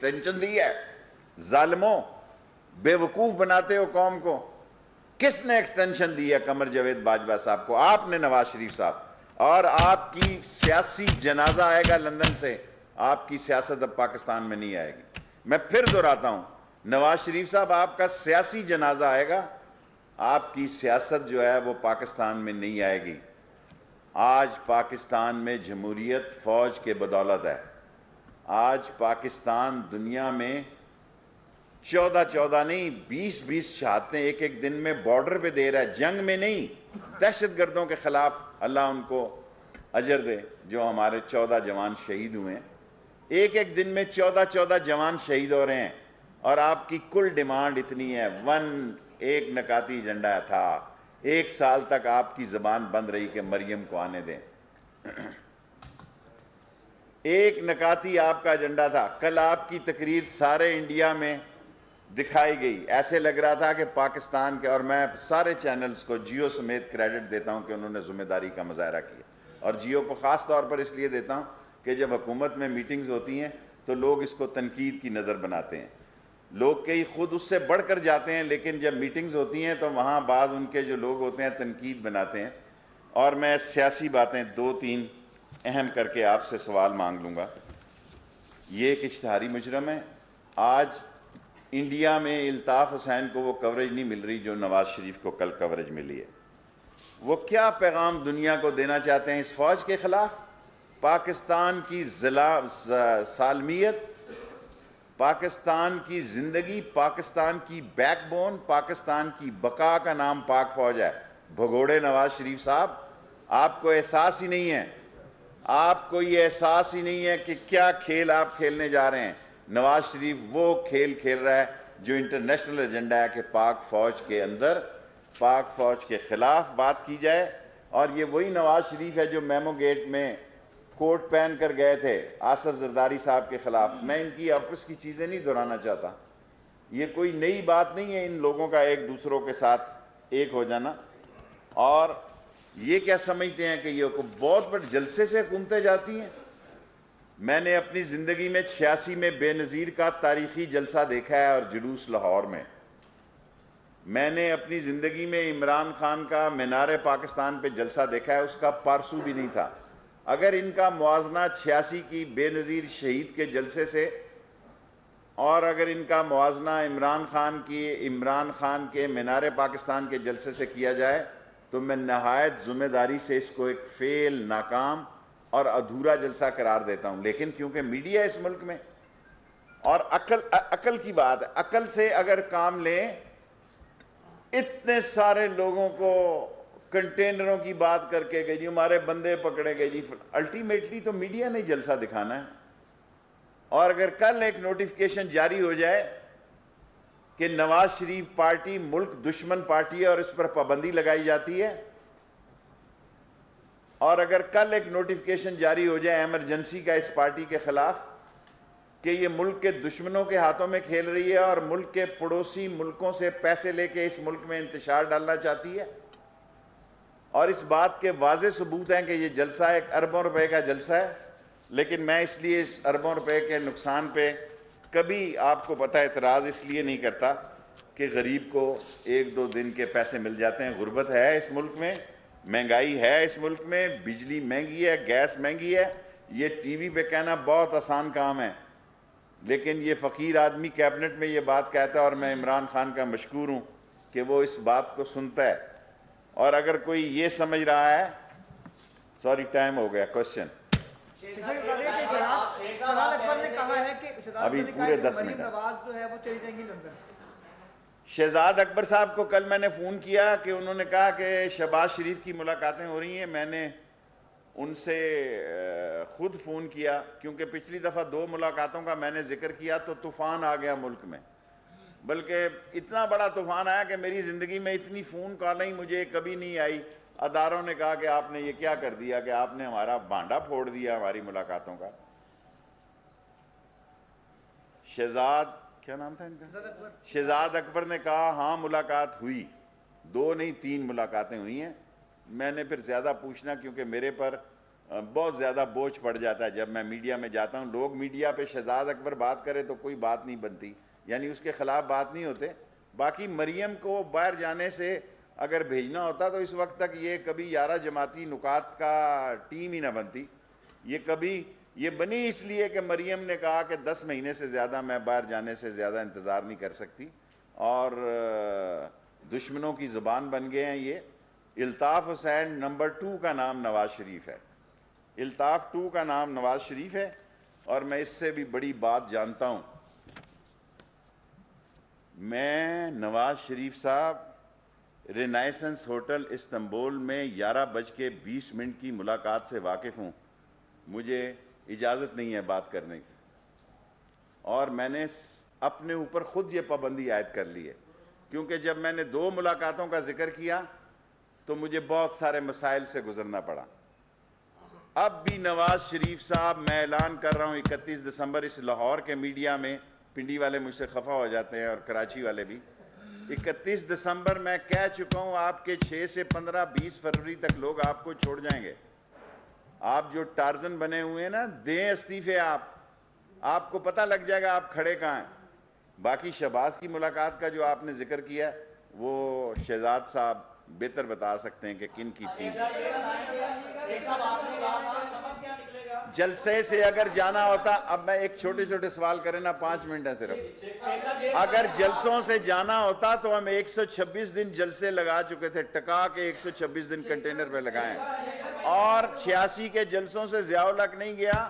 Extension دی ہے؟ ظالموں، بے وقوف بناتے ہو قوم کو. کس نے ایکسٹینشن دی ہے قمر جاوید باجوہ صاحب کو؟ آپ نے، نواز شریف صاحب. اور آپ کی سیاسی جنازہ آئے گا لندن سے. آپ کی سیاست اب پاکستان میں نہیں آئے گی. میں پھر دہراتا ہوں، نواز شریف صاحب آپ کا سیاسی جنازہ آئے گا، آپ کی سیاست جو ہے وہ پاکستان میں نہیں آئے گی. آج پاکستان میں جمہوریت فوج کے بدولت ہے. آج پاکستان دنیا میں 14 نہیں 20 شہادتیں ایک ایک دن میں بارڈر پہ دے رہا ہے. جنگ میں نہیں، دہشت گردوں کے خلاف. اللہ ان کو اجر دے جو ہمارے 14 جوان شہید ہوئے ہیں. ایک ایک دن میں 14 جوان شہید ہو رہے ہیں. اور آپ کی کل ڈیمانڈ اتنی ہے، ایک نکاتی ایجنڈا تھا. 1 سال تک آپ کی زبان بند رہی کہ مریم کو آنے دیں. ایک نکاتی آپ کا ایجنڈا تھا. کل آپ کی تقریر سارے انڈیا میں دکھائی گئی. ایسے لگ رہا تھا کہ پاکستان کے، اور میں سارے چینلز کو جیو سمیت کریڈٹ دیتا ہوں کہ انہوں نے ذمہ داری کا مظاہرہ کیا. اور جیو کو خاص طور پر اس لیے دیتا ہوں کہ جب حکومت میں میٹنگز ہوتی ہیں تو لوگ اس کو تنقید کی نظر بناتے ہیں. لوگ کئی خود اس سے بڑھ کر جاتے ہیں، لیکن جب میٹنگز ہوتی ہیں تو وہاں بعض ان کے جو لوگ ہوتے ہیں تنقید بناتے ہیں. اور میں سیاسی باتیں 2-3 اہم کر کے آپ سے سوال مانگ لوں گا. یہ ایک اشتہاری مجرم ہے. آج انڈیا میں الطاف حسین کو وہ کوریج نہیں مل رہی جو نواز شریف کو کل کوریج ملی ہے. وہ کیا پیغام دنیا کو دینا چاہتے ہیں اس فوج کے خلاف؟ پاکستان کی سالمیت، پاکستان کی زندگی، پاکستان کی بیک بون، پاکستان کی بقا کا نام پاک فوج ہے. بھگوڑے نواز شریف صاحب، آپ کو احساس ہی نہیں ہے. آپ کو یہ احساس ہی نہیں ہے کہ کیا کھیل آپ کھیلنے جا رہے ہیں. نواز شریف وہ کھیل کھیل رہا ہے جو انٹرنیشنل ایجنڈا ہے کہ پاک فوج کے اندر، پاک فوج کے خلاف بات کی جائے. اور یہ وہی نواز شریف ہے جو میمو گیٹ میں کوٹ پہن کر گئے تھے آصف زرداری صاحب کے خلاف. میں ان کی آپس کی چیزیں نہیں دہرانا چاہتا. یہ کوئی نئی بات نہیں ہے ان لوگوں کا ایک دوسروں کے ساتھ ایک ہو جانا. اور یہ کیا سمجھتے ہیں کہ یہ بہت بڑے جلسے سے حکومتیں جاتی ہیں؟ میں نے اپنی زندگی میں 86 میں بے نظیر کا تاریخی جلسہ دیکھا ہے اور جلوس لاہور میں. میں نے اپنی زندگی میں عمران خان کا مینار پاکستان پہ جلسہ دیکھا ہے، اس کا پارسو بھی نہیں تھا. اگر ان کا موازنہ 86 کی بے نظیر شہید کے جلسے سے، اور اگر ان کا موازنہ عمران خان کے مینار پاکستان کے جلسے سے کیا جائے تو میں نہایت ذمہ داری سے اس کو ایک فیل، ناکام اور ادھورا جلسہ قرار دیتا ہوں. لیکن کیونکہ میڈیا اس ملک میں، اور عقل کی بات ہے، عقل سے اگر کام لیں، اتنے سارے لوگوں کو کنٹینروں کی بات کر کے کہ جی ہمارے بندے پکڑے گئے جی، الٹیمیٹلی تو میڈیا نے جلسہ دکھانا ہے. اور اگر کل ایک نوٹیفکیشن جاری ہو جائے کہ نواز شریف پارٹی ملک دشمن پارٹی ہے اور اس پر پابندی لگائی جاتی ہے، اور اگر کل ایک نوٹیفکیشن جاری ہو جائے ایمرجنسی کا اس پارٹی کے خلاف کہ یہ ملک کے دشمنوں کے ہاتھوں میں کھیل رہی ہے اور ملک کے پڑوسی ملکوں سے پیسے لے کے اس ملک میں انتشار ڈالنا چاہتی ہے، اور اس بات کے واضح ثبوت ہیں کہ یہ جلسہ 1 اربوں روپے کا جلسہ ہے. لیکن میں اس لیے اس اربوں روپے کے نقصان پہ کبھی، آپ کو پتہ، اعتراض اس لیے نہیں کرتا کہ غریب کو 1-2 دن کے پیسے مل جاتے ہیں. غربت ہے اس ملک میں، مہنگائی ہے اس ملک میں، بجلی مہنگی ہے، گیس مہنگی ہے. یہ ٹی وی پہ کہنا بہت آسان کام ہے، لیکن یہ فقیر آدمی کیبنٹ میں یہ بات کہتا ہے، اور میں عمران خان کا مشکور ہوں کہ وہ اس بات کو سنتا ہے. اور اگر کوئی یہ سمجھ رہا ہے، سوری ٹائم ہو گیا، کوشچن ابھی پورے 10 منٹ. شہزاد اکبر صاحب کو کل میں نے فون کیا کہ انہوں نے کہا کہ شہباز شریف کی ملاقاتیں ہو رہی ہیں. میں نے ان سے خود فون کیا کیونکہ پچھلی دفعہ 2 ملاقاتوں کا میں نے ذکر کیا تو طوفان آ گیا ملک میں. بلکہ اتنا بڑا طوفان آیا کہ میری زندگی میں اتنی فون کالیں مجھے کبھی نہیں آئی. اداروں نے کہا کہ آپ نے یہ کیا کر دیا کہ آپ نے ہمارا بانڈا پھوڑ دیا ہماری ملاقاتوں کا. شہزاد، کیا نام تھا ان کا، شہزاد اکبر نے کہا ہاں ملاقات ہوئی، 2 نہیں 3 ملاقاتیں ہوئی ہیں. میں نے پھر زیادہ پوچھنا کیونکہ میرے پر بہت زیادہ بوجھ پڑ جاتا ہے جب میں میڈیا میں جاتا ہوں. لوگ میڈیا پہ شہزاد اکبر بات کرے تو کوئی بات نہیں بنتی, یعنی اس کے خلاف بات نہیں ہوتے. باقی مریم کو باہر جانے سے اگر بھیجنا ہوتا تو اس وقت تک یہ کبھی 11 جماعتی نکات کا ٹیم ہی نہ بنتی. یہ بنی اس لیے کہ مریم نے کہا کہ 10 مہینے سے زیادہ میں باہر جانے سے زیادہ انتظار نہیں کر سکتی, اور دشمنوں کی زبان بن گئے ہیں یہ. الطاف حسین نمبر 2 کا نام نواز شریف ہے, الطاف 2 کا نام نواز شریف ہے. اور میں اس سے بھی بڑی بات جانتا ہوں. میں نواز شریف صاحب رینائسنس ہوٹل استنبول میں 11:20 کی ملاقات سے واقف ہوں. مجھے اجازت نہیں ہے بات کرنے کی, اور میں نے اپنے اوپر خود یہ پابندی عائد کر لی ہے, کیونکہ جب میں نے 2 ملاقاتوں کا ذکر کیا تو مجھے بہت سارے مسائل سے گزرنا پڑا. اب بھی نواز شریف صاحب, میں اعلان کر رہا ہوں 31 دسمبر اس لاہور کے میڈیا میں, پنڈی والے مجھ سے خفا ہو جاتے ہیں اور کراچی والے بھی, 31 دسمبر میں کہہ چکا ہوں آپ کے 6 سے 15 20 فروری تک لوگ آپ کو چھوڑ جائیں گے. آپ جو ٹارزن بنے ہوئے ہیں نا, دیں استعفے. آپ کو پتہ لگ جائے گا آپ کھڑے کہاں ہیں. باقی شہباز کی ملاقات کا جو آپ نے ذکر کیا وہ شہزاد صاحب بہتر بتا سکتے ہیں کہ کن کی تھی. جلسے سے اگر جانا ہوتا, اب میں ایک چھوٹے سوال کریں نا, 5 منٹ ہے صرف. اگر جلسوں سے جانا ہوتا تو ہم 126 دن جلسے لگا چکے تھے, ٹکا کے 126 دن کنٹینر پہ لگائیں, اور 86 کے جلسوں سے ضیاء الحق نہیں گیا,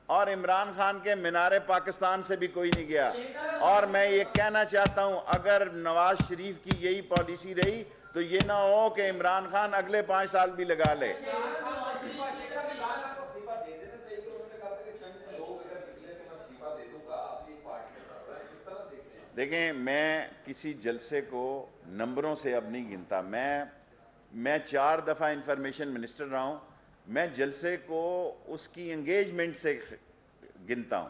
اور عمران خان کے مینار پاکستان سے بھی کوئی نہیں گیا. اور میں یہ کہنا چاہتا ہوں, اگر نواز شریف کی یہی پالیسی رہی تو یہ نہ ہو کہ عمران خان اگلے 5 سال بھی لگا لے. دیکھیں, میں کسی جلسے کو نمبروں سے اب نہیں گنتا. میں 4 دفعہ انفارمیشن منسٹر رہا ہوں. میں جلسے کو اس کی انگیجمنٹ سے گنتا ہوں.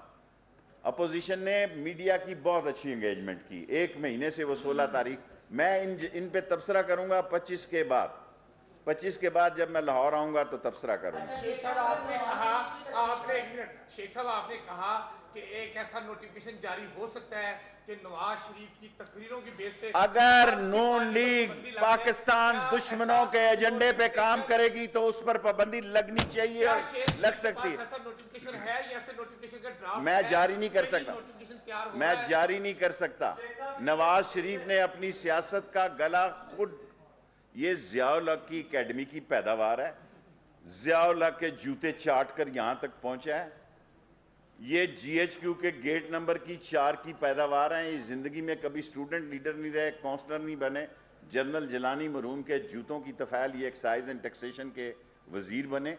اپوزیشن نے میڈیا کی بہت اچھی انگیجمنٹ کی, 1 مہینے سے وہ 16 تاریخ. میں ان پہ تبصرہ کروں گا 25 کے بعد جب میں لاہور آؤں گا تو تبصرہ کروں گا. شیخ صاحب آپ نے کہا کہ ایک ایسا نوٹیفیکیشن جاری ہو سکتا ہے کہ نواز شریف کی تقریروں کی بیس پہ اگر نون لیگ پاکستان دشمنوں کے ایجنڈے پہ کام کرے گی تو اس پر پابندی لگنی چاہیے, اور لگ سکتی ہے. میں جاری نہیں کر سکتا. نواز شریف نے اپنی سیاست کا گلا خود, یہ ضیاء الحق کی اکیڈمی کی پیداوار ہے, ضیاء الحق کے جوتے چاٹ کر یہاں تک پہنچا ہے. یہ جی ایچ کیو کے گیٹ نمبر کی 4 کی پیداوار ہیں. یہ زندگی میں کبھی سٹوڈنٹ لیڈر نہیں رہے, کونسلر نہیں بنے. جنرل جیلانی مرحوم کے جوتوں کی تفعیل یہ ایکسائز اینڈ ٹیکسیشن کے وزیر بنے,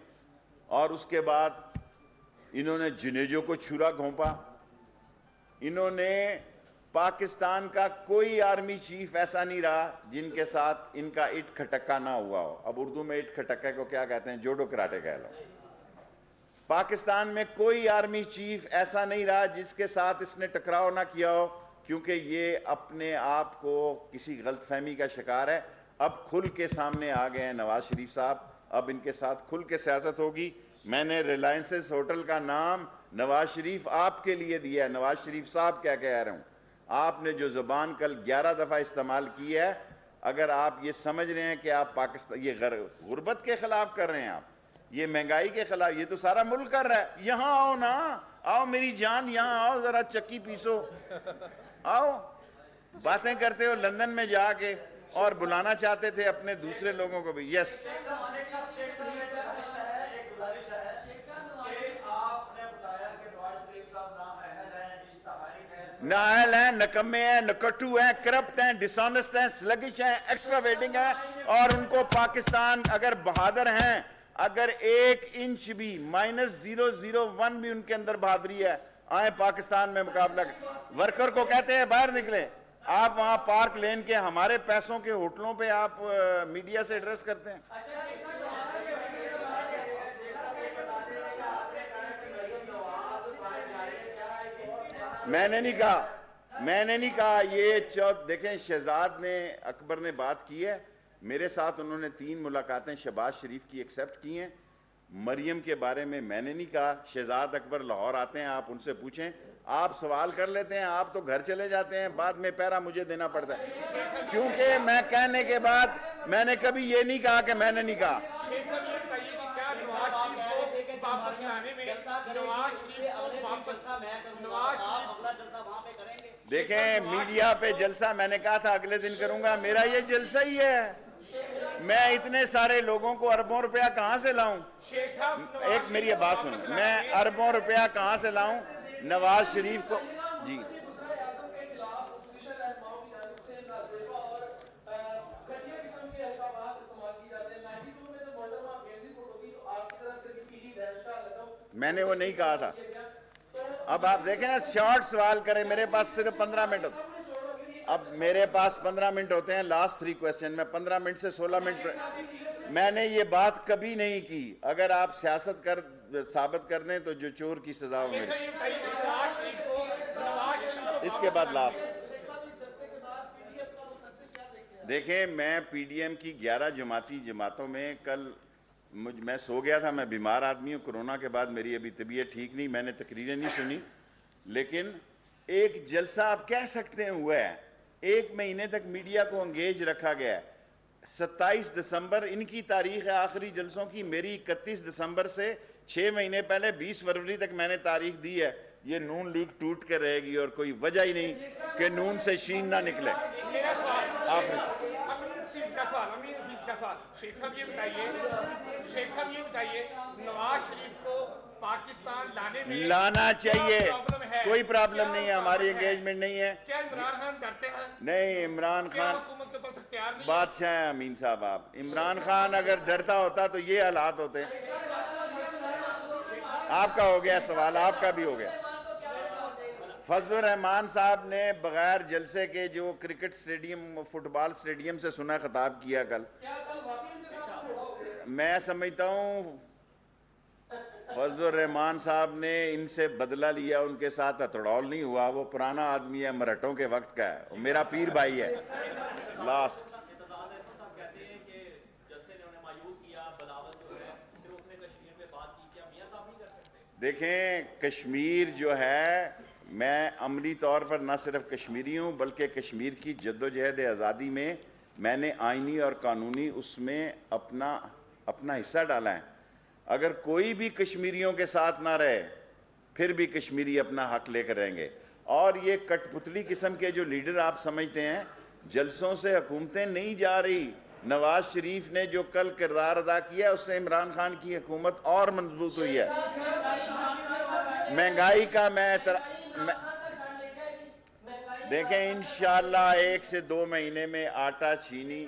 اور اس کے بعد انہوں نے جنیجو کو چھرا گھونپا. انہوں نے پاکستان کا کوئی آرمی چیف ایسا نہیں رہا جن کے ساتھ ان کا اٹ کھٹکا نہ ہوا ہو. اب اردو میں اٹ کھٹکا کو کیا کہتے ہیں, جوڈو کراٹے کہہ لو. پاکستان میں کوئی آرمی چیف ایسا نہیں رہا جس کے ساتھ اس نے ٹکراؤ نہ کیا ہو, کیونکہ یہ اپنے آپ کو کسی غلط فہمی کا شکار ہے. اب کھل کے سامنے آ گئے ہیں نواز شریف صاحب, اب ان کے ساتھ کھل کے سیاست ہوگی. میں نے ریلائنسز ہوٹل کا نام نواز شریف آپ کے لیے دیا ہے, نواز شریف صاحب کیا کہہ رہا ہوں. آپ نے جو زبان کل 11 دفعہ استعمال کی ہے, اگر آپ یہ سمجھ رہے ہیں کہ آپ پاکستان یہ غربت کے خلاف کر رہے ہیں, آپ یہ مہنگائی کے خلاف, یہ تو سارا ملک کر رہا ہے. یہاں آؤ نا, آؤ میری جان, یہاں آؤ ذرا چکی پیسو, آؤ. باتیں کرتے ہو لندن میں جا کے, اور بلانا چاہتے تھے اپنے دوسرے لوگوں کو بھی. یس نااہل ہیں, نکمے ہیں, نکٹو ہیں, کرپٹ ہیں, ڈسانسٹ ہیں, سلگش ہیں, ایکسٹرا ویٹنگ ہیں, اور ان کو پاکستان اگر بہادر ہیں, اگر 1 انچ بھی -0.001 بھی ان کے اندر بہادری ہے, آئیں پاکستان میں مقابلہ کریں. ورکر کو کہتے ہیں باہر نکلیں. آپ وہاں پارک لین کے ہمارے پیسوں کے ہوٹلوں پہ آپ میڈیا سے ایڈریس کرتے ہیں. میں نے نہیں کہا یہ دیکھیں, شہزاد نے اکبر نے بات کی ہے میرے ساتھ, انہوں نے 3 ملاقاتیں شہباز شریف کی ایکسیپٹ کی ہیں. مریم کے بارے میں نے نہیں کہا. شہزاد اکبر لاہور آتے ہیں, آپ ان سے پوچھیں, آپ سوال کر لیتے ہیں, آپ تو گھر چلے جاتے ہیں, بعد میں پیرا مجھے دینا پڑتا ہے, کیونکہ میں کہنے کے بعد میں نے کبھی یہ نہیں کہا کہ میں نے نہیں کہا. شیخ صاحب یہ بتائیے کہ کیا نواز شریف کو واپس لانے میں نواز شریف دیکھیں میڈیا پہ جلسہ میں نے کہا تھا اگلے دن کروں گا, میرا یہ جلسہ ہی ہے. میں اتنے سارے لوگوں کو اربوں روپیہ کہاں سے لاؤں؟ شیخ صاحب ایک میری یہ بات سنیں, میں اربوں روپیہ کہاں سے لاؤں نواز شریف کو؟ جی میں نے وہ نہیں کہا تھا. اب آپ دیکھیں نا, شارٹ سوال کریں, میرے پاس صرف 15 منٹ ہوتے ہیں. اب میرے پاس 15 منٹ ہوتے ہیں, لاسٹ 3 کویسچن میں 15 منٹ سے 16 منٹ. میں نے یہ بات کبھی نہیں کی. اگر آپ سیاست ثابت کر دیں تو جو چور کی سزا ہو ملے. اس کے بعد لاسٹ دیکھیں, میں پی ڈی ایم کی 11 جماعتوں میں کل میں سو گیا تھا, میں بیمار آدمی ہوں, کرونا کے بعد میری ابھی طبیعت ٹھیک نہیں, میں نے تقریریں نہیں سنی, لیکن ایک جلسہ آپ کہہ سکتے ہیں ہوا ہے. 1 مہینے تک میڈیا کو انگیج رکھا گیا ہے. 27 دسمبر ان کی تاریخ ہے آخری جلسوں کی, میری 31 دسمبر سے 6 مہینے پہلے 20 فروری تک میں نے تاریخ دی ہے. یہ نون لیگ ٹوٹ کے رہے گی اور کوئی وجہ ہی نہیں کہ نون سے شین نہ نکلے. شیخ صاحب یہ بتائیے نواز شریف کو پاکستان لانے میں لانا چاہیے, کوئی پرابلم نہیں ہے, ہماری انگیجمنٹ نہیں ہے. کیا عمران خان ڈرتے ہیں؟ نہیں, عمران کیا خان حکومت کے پاس اختیار نہیں؟ بادشاہ ہیں امین صاحب آپ. عمران خان اگر ڈرتا ہوتا تو یہ حالات ہوتے. آپ کا ہو گیا سوال, آپ کا بھی ہو گیا. فضل الرحمان صاحب نے بغیر جلسے کے جو کرکٹ سٹیڈیم فٹ بال سٹیڈیم سے سنا خطاب کیا کل, میں سمجھتا ہوں فضل الرحمان صاحب نے ان سے بدلہ لیا, ان کے ساتھ ہتھڑول نہیں ہوا. وہ پرانا آدمی ہے, مرہٹوں کے وقت کا ہے, میرا پیر بھائی ہے. لاسٹ دیکھیں, کشمیر جو ہے, میں عملی طور پر نہ صرف کشمیری ہوں بلکہ کشمیر کی جدوجہد آزادی میں میں نے آئینی اور قانونی اس میں اپنا حصہ ڈالا ہے. اگر کوئی بھی کشمیریوں کے ساتھ نہ رہے پھر بھی کشمیری اپنا حق لے کر رہیں گے. اور یہ کٹ پتلی قسم کے جو لیڈر آپ سمجھتے ہیں, جلسوں سے حکومتیں نہیں جا رہی. نواز شریف نے جو کل کردار ادا کیا اس سے عمران خان کی حکومت اور مضبوط ہوئی ہے. مہنگائی کا دیکھیں انشاءاللہ 1 سے 2 مہینے میں آٹا چینی,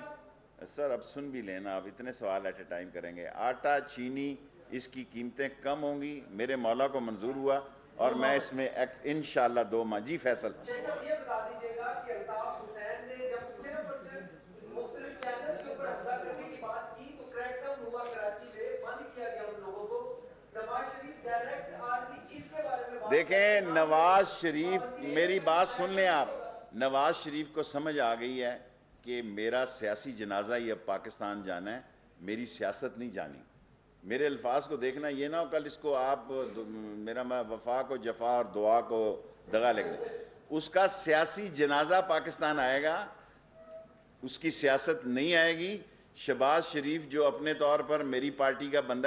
سر اب سن بھی لینا, آپ اتنے سوال ایٹ اے ٹائم کریں گے. آٹا چینی اس کی قیمتیں کم ہوں گی, میرے مولا کو منظور ہوا, اور میں اس میں انشاءاللہ 2 ماہ. جی فیصل یہ بتا دیجیے گا کہ الطاف حسین نے جب صرف اور صرف مختلف چینلز کے اوپر حملہ کرنے کی بات کی تو کریک ڈاؤن ہوا کراچی میں, بند کیا گیا ان لوگوں کو. Nawaz Sharif direct army chief کے بارے میں دیکھیں, نواز شریف, میری بات سن لیں آپ, نواز شریف کو سمجھ آ گئی ہے کہ میرا سیاسی جنازہ ہی اب پاکستان جانا ہے, میری سیاست نہیں جانی. میرے الفاظ کو دیکھنا, یہ نہ ہو کل اس کو آپ میرا میں وفا کو جفا اور دعا کو دغا لکھ دیں. اس کا سیاسی جنازہ پاکستان آئے گا, اس کی سیاست نہیں آئے گی. شہباز شریف جو اپنے طور پر میری پارٹی کا بندہ ہے,